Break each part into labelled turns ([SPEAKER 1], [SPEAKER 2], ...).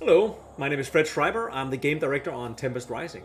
[SPEAKER 1] Hello, my name is Fred Schreiber. I'm the game director on Tempest Rising.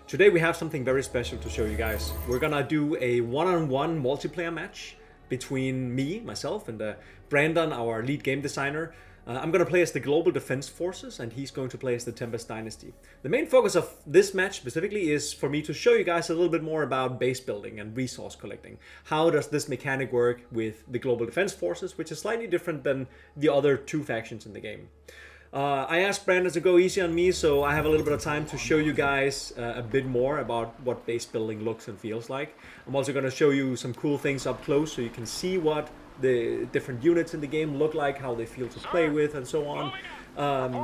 [SPEAKER 1] Today we have something very special to show you guys. We're gonna do a one-on-one multiplayer match between myself, and Brandon, our lead game designer. I'm gonna play as the Global Defense Forces, and he's going to play as the Tempest Dynasty. The main focus of this match specifically is for me to show you guys a little bit more about base building and resource collecting. How does this mechanic work with the Global Defense Forces, which is slightly different than the other two factions in the game. I asked Brandon to go easy on me, so I have a little bit of time to show you guys a bit more about what base building looks and feels like. I'm also going to show you some cool things up close so you can see what the different units in the game look like, how they feel to play with, and so on.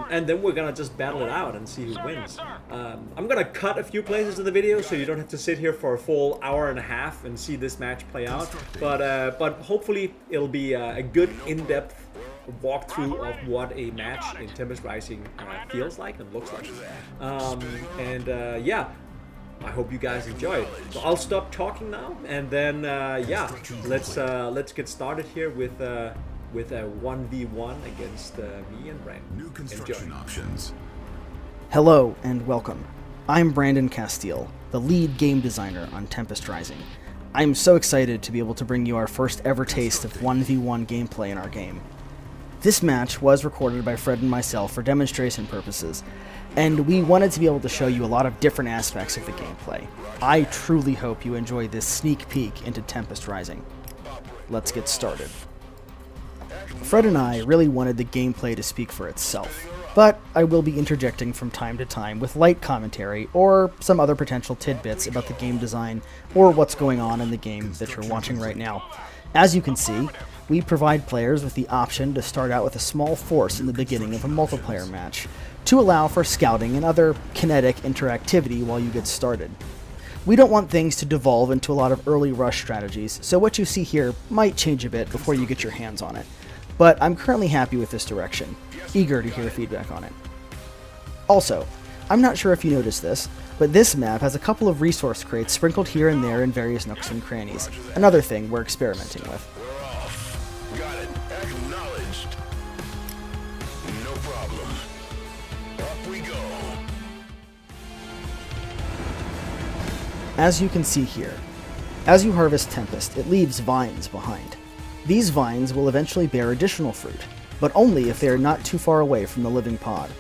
[SPEAKER 1] And then we're going to just battle it out and see who wins. I'm going to cut a few places in the video so you don't have to sit here for a full hour and a half and see this match play out. But hopefully it'll be a good in-depth walkthrough of what a match in Tempest Rising feels like and looks like. Yeah, I hope you guys enjoy it. So I'll stop talking now, and then yeah, let's get started here with a 1v1 against me and Brandon.
[SPEAKER 2] New construction options.
[SPEAKER 3] Hello and welcome. I'm Brandon Castile, the lead game designer on Tempest Rising. I'm so excited to be able to bring you our first ever taste of 1v1 gameplay in our game. This match was recorded by Fred and myself for demonstration purposes, and we wanted to be able to show you a lot of different aspects of the gameplay. I truly hope you enjoy this sneak peek into Tempest Rising. Let's get started. Fred and I really wanted the gameplay to speak for itself, but I will be interjecting from time to time with light commentary or some other potential tidbits about the game design or what's going on in the game that you're watching right now. As you can see, we provide players with the option to start out with a small force in the beginning of a multiplayer match, to allow for scouting and other kinetic interactivity while you get started. We don't want things to devolve into a lot of early rush strategies, so what you see here might change a bit before you get your hands on it. But I'm currently happy with this direction, eager to hear feedback on it. Also, I'm not sure if you noticed this, but this map has a couple of resource crates sprinkled here and there in various nooks and crannies, another thing we're experimenting with.
[SPEAKER 2] Got it. Acknowledged. No problem. Up we go.
[SPEAKER 3] As you can see here, as you harvest Tempest, it leaves vines behind. These vines will eventually bear additional fruit, but only if they are not too far away from the living pod.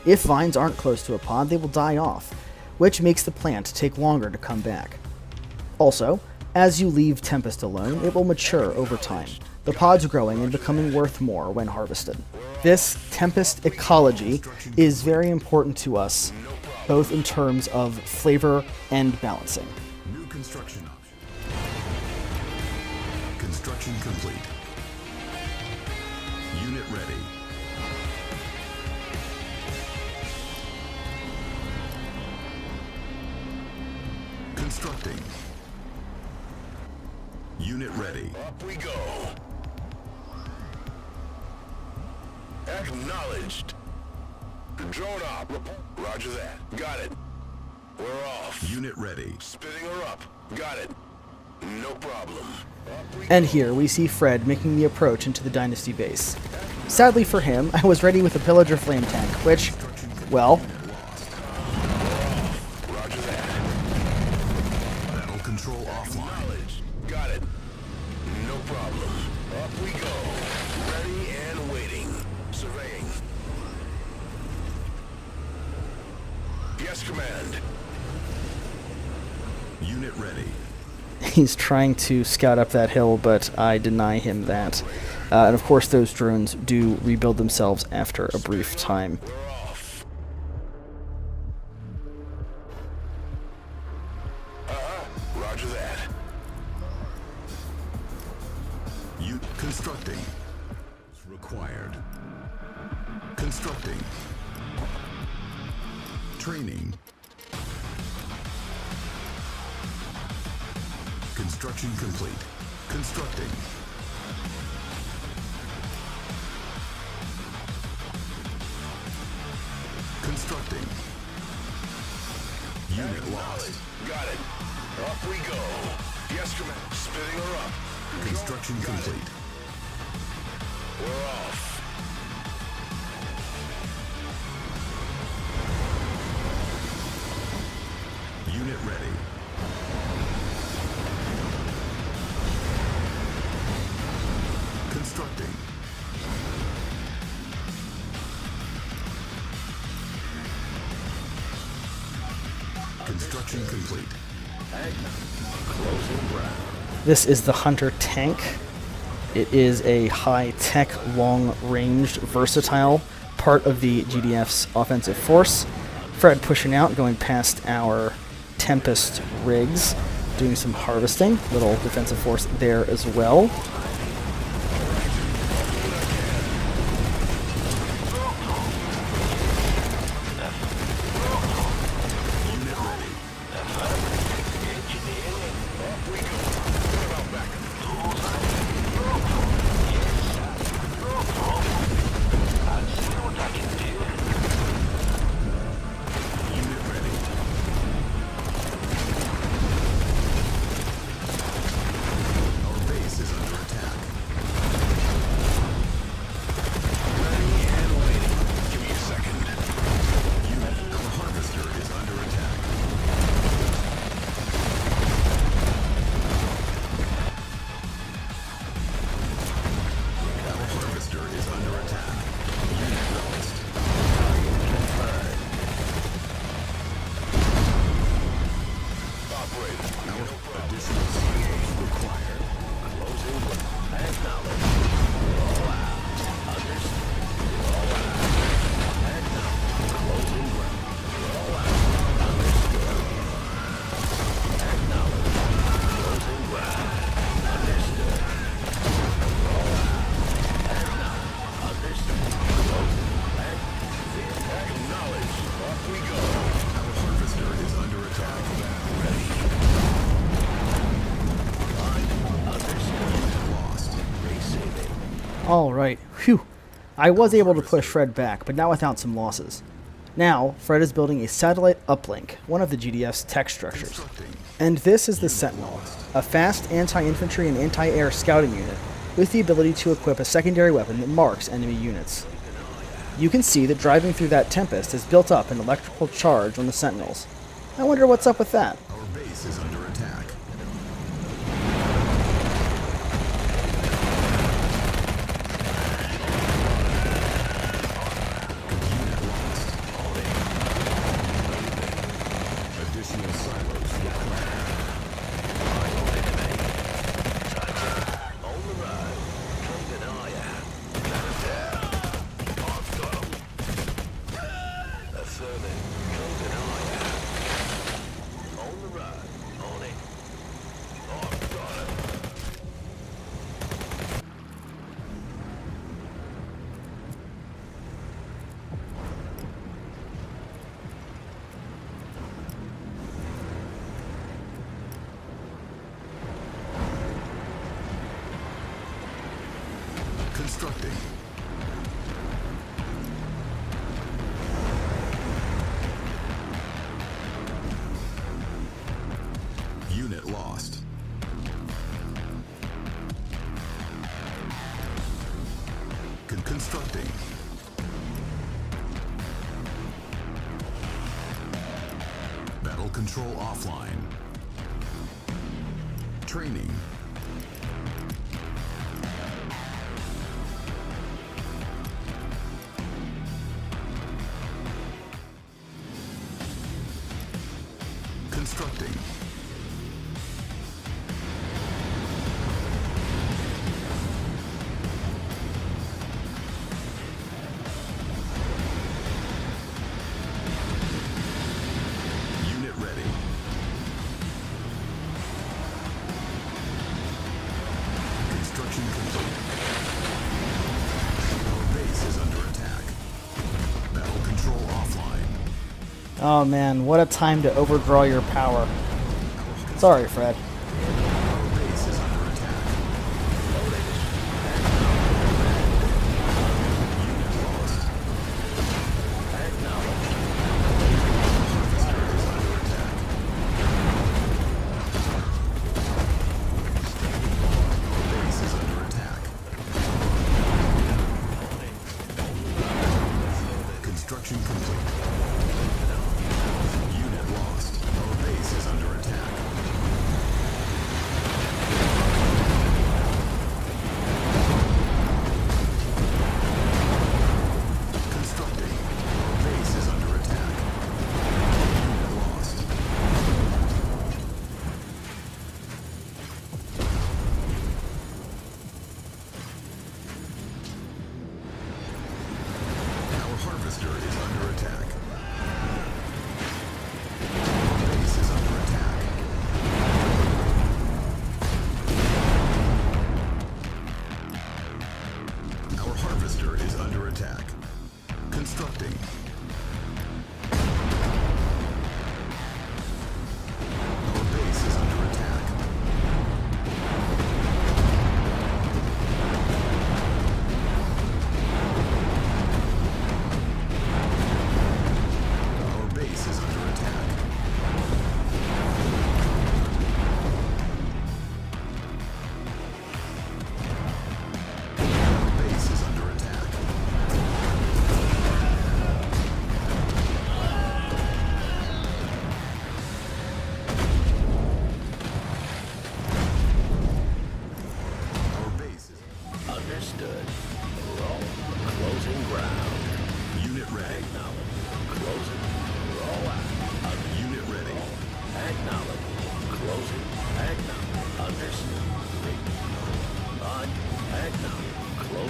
[SPEAKER 3] If vines aren't close to a pod, they will die off, which makes the plant take longer to come back. Also, as you leave Tempest alone, it will mature over time, the pods growing and becoming worth more when harvested. This Tempest ecology is very important to us, both in terms of flavor and balancing.
[SPEAKER 2] New construction option. Construction complete. Unit ready. Constructing. Unit ready. Up we go. Acknowledged. Drone up. Roger that. Got it. We're off. Unit ready. Spinning her up. Got it. No problem.
[SPEAKER 3] And here we see Fred making the approach into the Dynasty base. Sadly for him, I was ready with a Pillager flame tank, which, well,
[SPEAKER 2] Roger that. Battle control offline. Got it. No problem. Up we go. Ready and waiting. Surveying. Yes, command. Unit ready.
[SPEAKER 3] he's trying to scout up that hill, but I deny him that. And of course those drones do rebuild themselves after a brief time.
[SPEAKER 2] Roger that. You constructing. Required. Constructing. Training. Construction complete. Constructing. Constructing. Unit lost. Got it. Up we go. Yes, command. Spinning her up. Construction complete. We're off. Construction complete. Closing ground.
[SPEAKER 3] This is the Hunter tank. It is a high-tech, long-ranged, versatile part of the GDF's offensive force. Fred pushing out, going past our Tempest rigs, doing some harvesting. Little defensive force there as well. Alright, phew. I was able to push Fred back, but not without some losses. Now, Fred is building a satellite uplink, one of the GDF's tech structures. And this is the Sentinel, a fast anti-infantry and anti-air scouting unit with the ability to equip a secondary weapon that marks enemy units. You can see that driving through that Tempest has built up an electrical charge on the Sentinels. I wonder what's up with that.
[SPEAKER 2] Our base is under attack. Additional silos required. On the road. Keep an eye out. Affirming. Keep an eye out. On the road. On it. I've got it. Constructing. Unit lost. Constructing. Battle control offline. Training. Constructing. Unit ready. Construction complete. Our base is under attack. Battle control offline.
[SPEAKER 3] Oh man, what a time to overdraw your power. Sorry, Fred.
[SPEAKER 2] Our base is under attack. Unit lost. Harvester is under attack. Our base is under attack. Construction complete. Unit lost. Our base is under attack.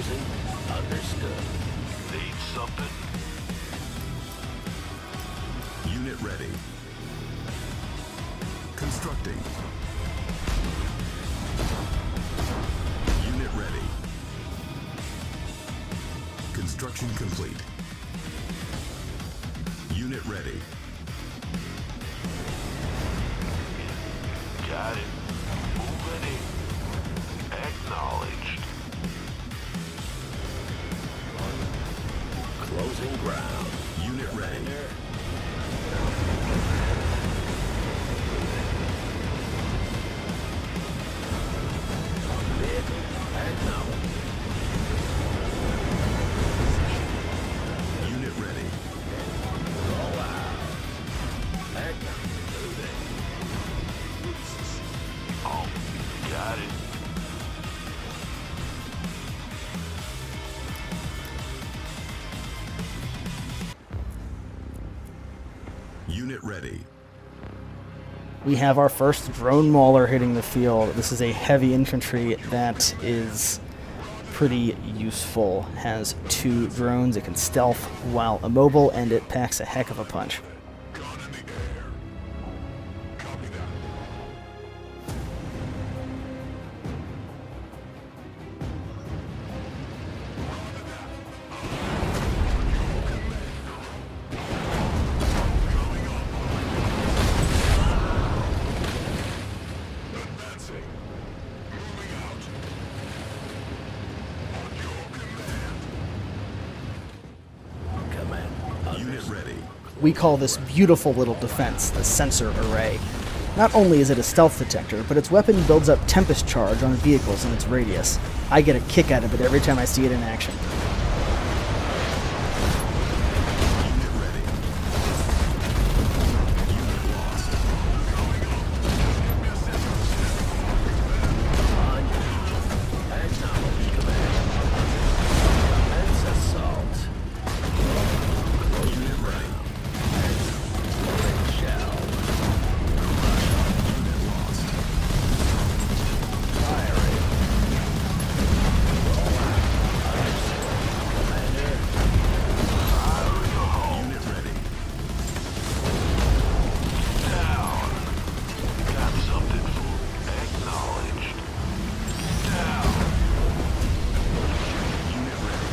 [SPEAKER 2] Closing. Understood. Need something? Unit ready. Constructing. Unit ready. Construction complete. Unit ready. Got it. Moving in. Acknowledged. Closing ground. Unit ready. Unit ready. Roll out. Oh, got it. Unit ready.
[SPEAKER 3] We have our first drone mauler hitting the field. This is a heavy infantry that is pretty useful. Has 2 drones. It can stealth while immobile, and it packs a heck of a punch.
[SPEAKER 2] Gun in the air. Copy that. Advancing. Moving out. On your command. Command. Unit ready.
[SPEAKER 3] We call this beautiful little defense the sensor array. Not only is it a stealth detector, but its weapon builds up Tempest charge on vehicles in its radius. I get a kick out of it every time I see it in action.
[SPEAKER 2] Unit ready. Unit lost. Acknowledged, command. Commence assault. Unit ready. Shell. Unit lost. Firing. Roll out. Commander. Unit ready. Down. Got something for acknowledged. Down. Unit ready.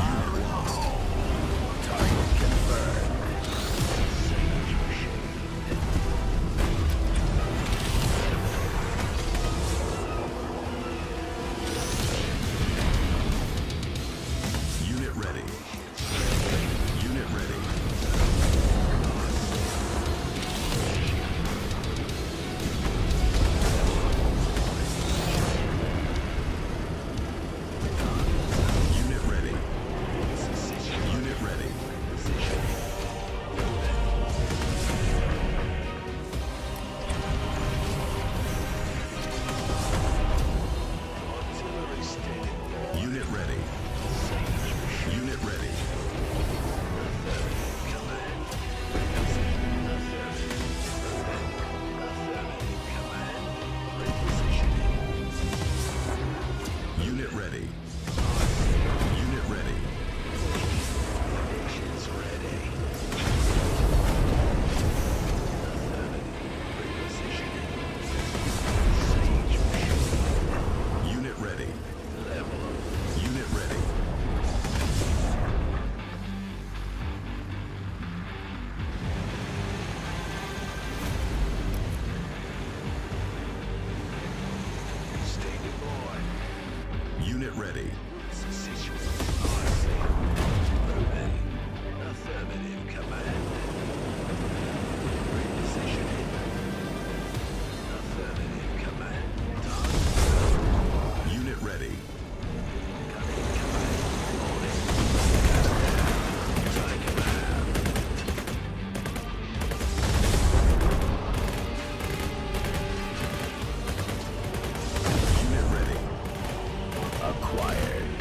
[SPEAKER 2] Unit lost. Target confirmed. Unit ready. Unit ready. Unit ready. Unit ready. Unit ready. Unit ready. Unit ready. Unit ready. Unit ready. Unit ready. Unit ready. Affirmative, command. Repositioning. Affirmative, command. Unit ready. Unit ready. Acquired.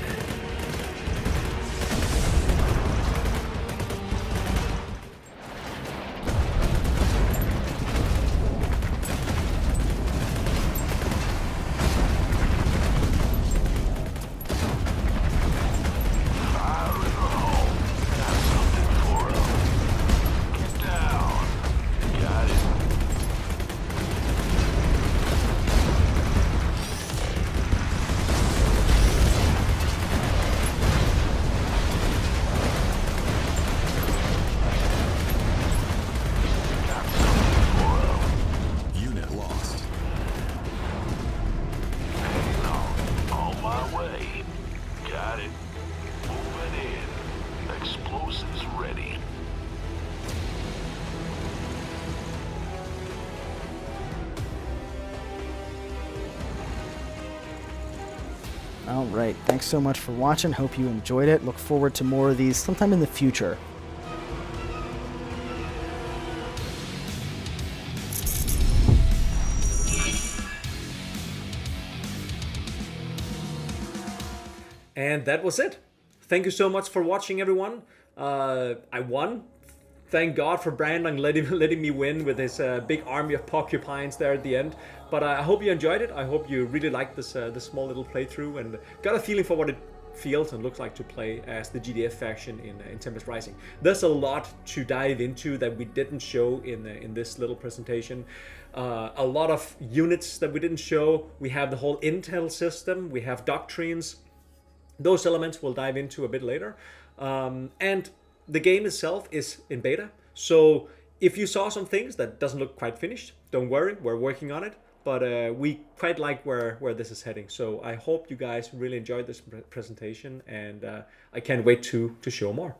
[SPEAKER 3] All right, thanks so much for watching. Hope you enjoyed it. Look forward to more of these sometime in the future.
[SPEAKER 1] And that was it. Thank you so much for watching, everyone. I won. Thank God for Brandon letting me win with his big army of porcupines there at the end. But I hope you enjoyed it. I hope you really liked this small little playthrough and got a feeling for what it feels and looks like to play as the GDF faction in Tempest Rising. There's a lot to dive into that we didn't show in this little presentation. A lot of units that we didn't show. We have the whole intel system. We have doctrines. Those elements we'll dive into a bit later. And the game itself is in beta. So if you saw some things that doesn't look quite finished, don't worry, we're working on it. But we quite like where this is heading. So I hope you guys really enjoyed this presentation, and I can't wait to show more.